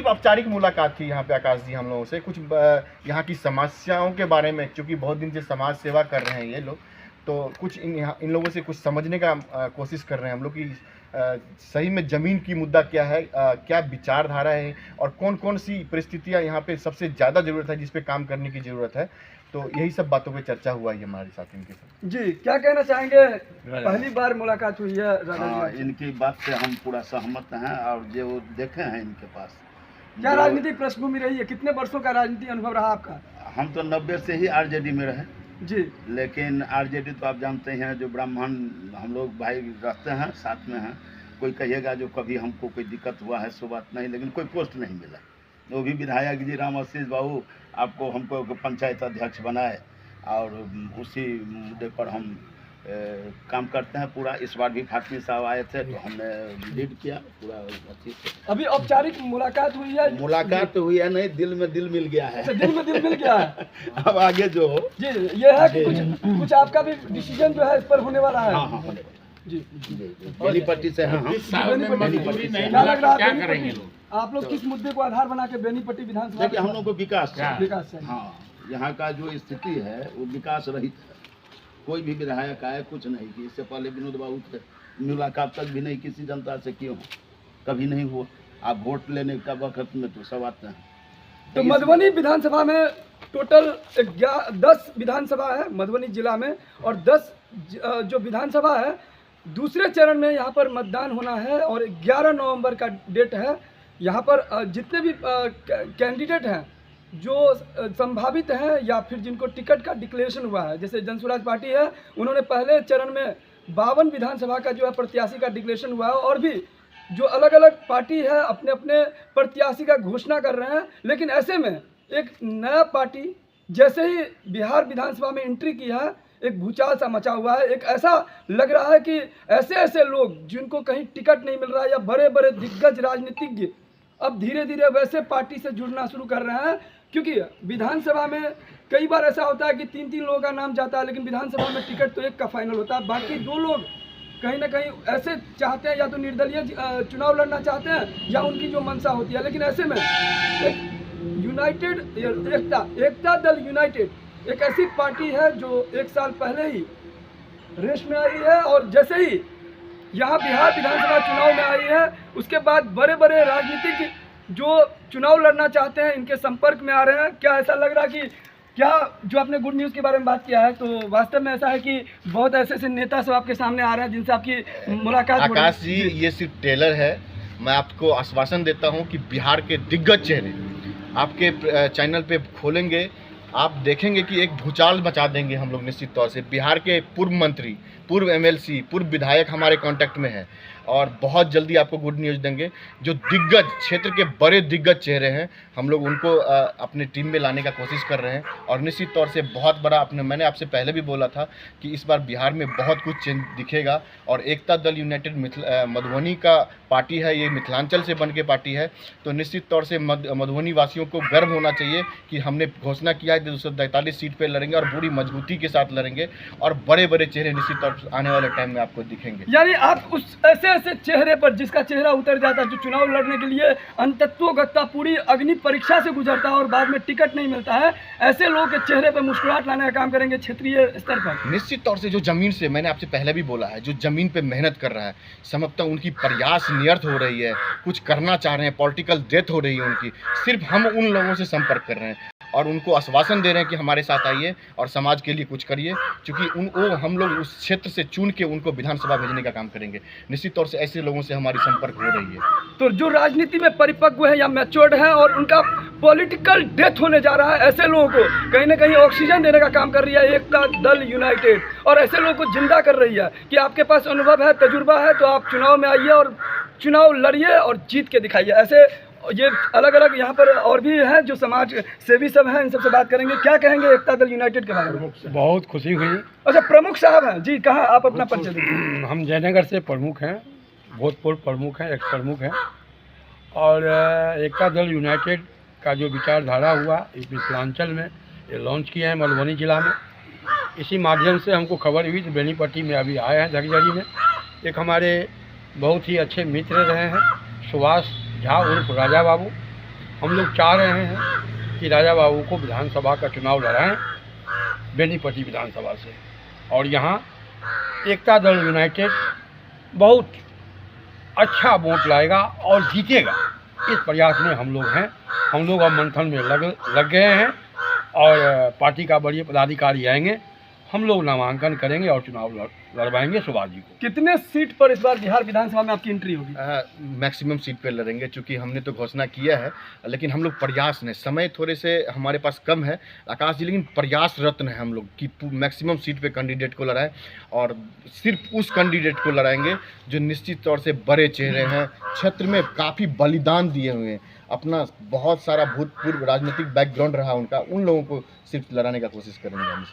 औपचारिक मुलाकात थी यहाँ पे आकाश जी हम लोगों से, कुछ यहाँ की समस्याओं के बारे में, क्योंकि बहुत दिन से समाज सेवा कर रहे हैं ये लोग, तो कुछ इन लोगों से कुछ समझने का कोशिश कर रहे हैं हम लोग कि सही में ज़मीन की मुद्दा क्या है, क्या विचारधारा है और कौन कौन सी परिस्थितियाँ यहाँ पे सबसे ज़्यादा ज़रूरत है, जिस पे काम करने की ज़रूरत है। तो यही सब बातों पे चर्चा हुआ है हमारे साथ इनके साथ। जी, क्या कहना चाहेंगे? पहली बार मुलाकात हुई है हाँ, इनकी बात से हम पूरा सहमत हैं और जो देखे हैं इनके पास। क्या राजनीतिक पृष्ठभूमि रही है? कितने वर्षों का राजनीतिक अनुभव रहा आपका? हम तो 90 से ही आरजेडी में रहे जी, लेकिन आरजेडी तो आप जानते हैं, जो ब्राह्मण हम लोग भाई रहते हैं साथ में हैं, कोई कहिएगा जो कभी हमको कोई दिक्कत हुआ है सो बात नहीं, लेकिन कोई पोस्ट नहीं मिला। वो भी विधायक जी राम आशीष बाबू आपको हमको पंचायत अध्यक्ष बनाए और उसी मुद्दे पर हम काम करते हैं पूरा। इस बार भी फातमी साहब आए थे तो हमने लीड किया पूरा अच्छी से। अभी औपचारिक मुलाकात हुई है? मुलाकात तो हुई है नहीं, दिल में दिल मिल गया है। दिल में दिल मिल गया है। अब आगे जो हो जी, ये है कि कुछ आपका भी डिसीजन जो है इस पर होने वाला है। हाँ हाँ होने वाला जी, बेनीपट्टी से हैं हम। बेनीपट्टी से क्या लग रहा है? क्या करेंगे लोग? आप लोग किस मुद्दे को आधार बना के बेनीपट्टी विधानसभा? देखिए हम लोग को विकास चाहिए। हाँ, यहाँ का जो स्थिति है वो विकास रहित है। कोई भी विधायक आए कुछ नहीं कि इससे पहले विनोद बाबू थे, मुलाकात तक भी नहीं किसी जनता से क्यों, कभी नहीं हुआ। आप वोट लेने का वक्त में तो सब आते हैं। तो मधुबनी विधानसभा में टोटल 10 विधानसभा है मधुबनी जिला में, और 10 जो विधानसभा है दूसरे चरण में यहाँ पर मतदान होना है और 11 नवंबर का डेट है। यहाँ पर जितने भी कैंडिडेट हैं जो संभावित हैं या फिर जिनको टिकट का डिक्लेरेशन हुआ है, जैसे जनसुराज पार्टी है, उन्होंने पहले चरण में 52 विधानसभा का जो है प्रत्याशी का डिक्लेरेशन हुआ है, और भी जो अलग अलग पार्टी है अपने अपने प्रत्याशी का घोषणा कर रहे हैं। लेकिन ऐसे में एक नया पार्टी जैसे ही बिहार विधानसभा में एंट्री की है, एक भूचाल सा मचा हुआ है। एक ऐसा लग रहा है कि ऐसे ऐसे लोग जिनको कहीं टिकट नहीं मिल रहा है या बड़े बड़े दिग्गज राजनीतिज्ञ अब धीरे धीरे वैसे पार्टी से जुड़ना शुरू कर रहे हैं, क्योंकि विधानसभा में कई बार ऐसा होता है कि 3-3 लोगों का नाम जाता है, लेकिन विधानसभा में टिकट तो एक का फाइनल होता है। बाकी 2 लोग कहीं ना कहीं ऐसे चाहते हैं, या तो निर्दलीय चुनाव लड़ना चाहते हैं या उनकी जो मंशा होती है। लेकिन ऐसे में एक यूनाइटेड एकता दल यूनाइटेड एक ऐसी पार्टी है जो 1 साल पहले ही रेस में आई है, और जैसे ही यहाँ बिहार विधानसभा चुनाव में आई है उसके बाद बड़े बड़े राजनीतिक जो चुनाव लड़ना चाहते हैं इनके संपर्क में आ रहे हैं। क्या ऐसा लग रहा है कि क्या जो आपने गुड न्यूज़ के बारे में बात किया है, तो वास्तव में ऐसा है कि बहुत ऐसे ऐसे नेता सब आपके सामने आ रहे हैं जिनसे आपकी मुलाकात? आकाश जी, ये सिर्फ टेलर है। मैं आपको आश्वासन देता हूँ कि बिहार के दिग्गज चेहरे आपके चैनल पे खोलेंगे, आप देखेंगे कि एक भूचाल मचा देंगे हम लोग निश्चित तौर से। बिहार के पूर्व मंत्री, पूर्व एमएलसी, पूर्व विधायक हमारे कांटेक्ट में हैं और बहुत जल्दी आपको गुड न्यूज़ देंगे। जो दिग्गज क्षेत्र के बड़े दिग्गज चेहरे हैं हम लोग उनको अपने टीम में लाने का कोशिश कर रहे हैं, और निश्चित तौर से बहुत बड़ा मैंने आपसे पहले भी बोला था कि इस बार बिहार में बहुत कुछ चेंज दिखेगा। और एकता दल यूनाइटेड मधुबनी का पार्टी है, ये मिथिलांचल से बन के पार्टी है, तो निश्चित तौर से मधुबनी वासियों को गर्व होना चाहिए कि हमने घोषणा किया है 243 सीट पर लड़ेंगे और पूरी मजबूती के साथ लड़ेंगे, और बड़े बड़े चेहरे निश्चित तौर से आने वाले टाइम में आपको दिखेंगे। यानी आप उस ऐसे ऐसे चेहरे पर जिसका चेहरा उतर जाता है, जो चुनाव लड़ने के लिए अंतत्वगता पूरी अग्नि परीक्षा से गुजरता है और बाद में टिकट नहीं मिलता है, ऐसे लोगों के चेहरे पर मुस्कुराहट लाने का काम करेंगे क्षेत्रीय स्तर पर। निश्चित तौर से जो जमीन से, मैंने आपसे पहले भी बोला है, जो जमीन पे मेहनत कर रहा है, समझता हूँ उनकी प्रयास नियर्थ हो रही है, कुछ करना चाह रहे हैं, पॉलिटिकल डेथ हो रही है उनकी, सिर्फ हम उन लोगों से संपर्क कर रहे हैं और उनको आश्वासन दे रहे हैं कि हमारे साथ आइए और समाज के लिए कुछ करिए, क्योंकि हम लोग उस क्षेत्र से चुन के उनको विधानसभा भेजने का काम करेंगे। निश्चित तौर से ऐसे लोगों से हमारी संपर्क हो रही है। तो जो राजनीति में परिपक्व है या मैच्योर्ड है और उनका पॉलिटिकल डेथ होने जा रहा है, ऐसे लोगों को कहीं ना कहीं ऑक्सीजन देने का काम कर रही है एकता दल यूनाइटेड, और ऐसे लोगों को जिंदा कर रही है कि आपके पास अनुभव है, तजुर्बा है, तो आप चुनाव में आइए और चुनाव लड़िए और जीत के दिखाइए। ऐसे ये अलग अलग यहाँ पर और भी हैं जो समाज सेवी सब हैं, इन सबसे बात करेंगे। क्या कहेंगे एकता दल यूनाइटेड के बारे में? बहुत खुशी हुई। अच्छा, प्रमुख साहब हैं जी, कहाँ आप अपना परिचय दीजिए। हम जयनगर से प्रमुख हैं, भोजपुर प्रमुख हैं, एक्स प्रमुख हैं, और एकता दल यूनाइटेड का जो विचारधारा हुआ इस मिथिलांचल में ये लॉन्च किया है मधुबनी जिला में। इसी माध्यम से हमको खबर हुई तो बेनीपट्टी में अभी आए हैं झकझरी में। एक हमारे बहुत ही अच्छे मित्र रहे हैं सुभाष झा उर्फ राजा बाबू, हम लोग चाह रहे हैं कि राजा बाबू को विधानसभा का चुनाव लड़ाएं बेनीपट्टी विधानसभा से, और यहाँ एकता दल यूनाइटेड बहुत अच्छा वोट लाएगा और जीतेगा। इस प्रयास में हम लोग हैं। हम लोग अब मंथन में लग गए हैं और पार्टी का बड़े पदाधिकारी आएंगे, हम लोग नामांकन करेंगे और चुनाव लड़वाएंगे सुभाष जी को। कितने सीट पर इस बार बिहार विधानसभा में आपकी एंट्री होगी? मैक्सिमम सीट पे लड़ेंगे, चूँकि हमने तो घोषणा किया है, लेकिन हम लोग प्रयास ने, समय थोड़े से हमारे पास कम है आकाश जी, लेकिन प्रयास रत्न है हम लोग कि मैक्सिमम सीट पे कैंडिडेट को लड़ाएं, और सिर्फ उस कैंडिडेट को लड़ाएंगे जो निश्चित तौर से बड़े चेहरे हैं, क्षेत्र में काफ़ी बलिदान दिए हुए हैं, अपना बहुत सारा भूतपूर्व राजनीतिक बैकग्राउंड रहा उनका, उन लोगों को सिर्फ लड़ाने का कोशिश करेंगे हम।